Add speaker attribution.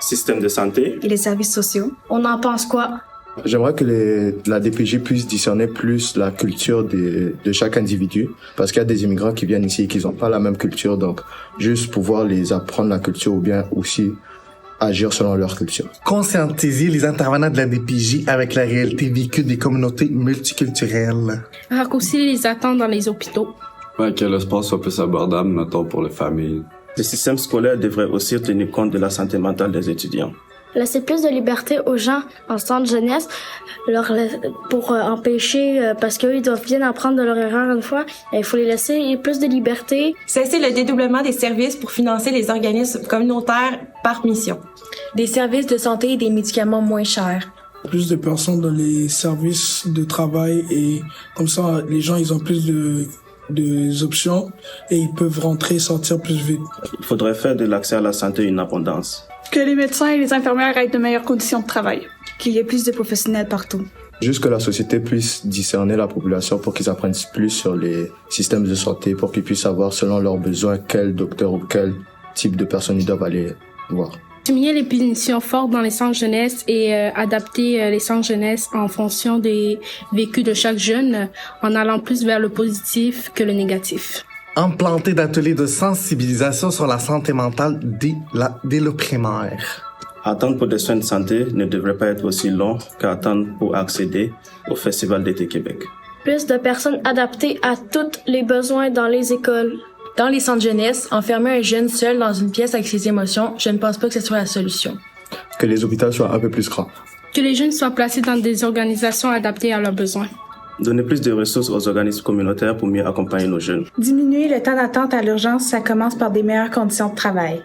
Speaker 1: système de santé
Speaker 2: et les services sociaux.
Speaker 3: On en pense quoi?
Speaker 4: J'aimerais que la DPJ puisse discerner plus la culture de chaque individu, parce qu'il y a des immigrants qui viennent ici et qui n'ont pas la même culture, donc juste pouvoir les apprendre la culture ou bien aussi agir selon leur culture.
Speaker 5: Conscientiser les intervenants de la DPJ avec la réalité vécue des communautés multiculturelles.
Speaker 6: Raccourcir les attentes dans les hôpitaux.
Speaker 7: Que l'espace soit plus abordable, mettons, pour les familles.
Speaker 1: Le système scolaire devrait aussi tenir compte de la santé mentale des étudiants.
Speaker 3: Laisser plus de liberté aux gens en centre jeunesse pour empêcher, parce qu'eux, ils doivent bien apprendre de leur erreur une fois, il faut les laisser plus de liberté.
Speaker 8: Cesser le dédoublement des services pour financer les organismes communautaires par mission.
Speaker 9: Des services de santé et des médicaments moins chers.
Speaker 10: Plus de personnes dans les services de travail et comme ça, les gens, ils ont plus des options et ils peuvent rentrer et sortir plus vite.
Speaker 1: Il faudrait faire de l'accès à la santé une abondance.
Speaker 2: Que les médecins et les infirmières aient de meilleures conditions de travail.
Speaker 11: Qu'il y ait plus de professionnels partout.
Speaker 4: Juste que la société puisse discerner la population pour qu'ils apprennent plus sur les systèmes de santé, pour qu'ils puissent savoir selon leurs besoins quel docteur ou quel type de personne ils doivent aller voir.
Speaker 6: Diminuer les punitions fortes dans les centres jeunesse et adapter les centres jeunesse en fonction des vécus de chaque jeune, en allant plus vers le positif que le négatif.
Speaker 5: Implanter d'ateliers de sensibilisation sur la santé mentale dès le primaire.
Speaker 1: Attendre pour des soins de santé ne devrait pas être aussi long qu'attendre pour accéder au Festival d'été Québec.
Speaker 3: Plus de personnes adaptées à tous les besoins dans les écoles.
Speaker 9: Dans les centres jeunesse, enfermer un jeune seul dans une pièce avec ses émotions, je ne pense pas que ce soit la solution.
Speaker 4: Que les hôpitaux soient un peu plus grands.
Speaker 6: Que les jeunes soient placés dans des organisations adaptées à leurs besoins.
Speaker 1: Donner plus de ressources aux organismes communautaires pour mieux accompagner nos jeunes.
Speaker 11: Diminuer le temps d'attente à l'urgence, ça commence par des meilleures conditions de travail.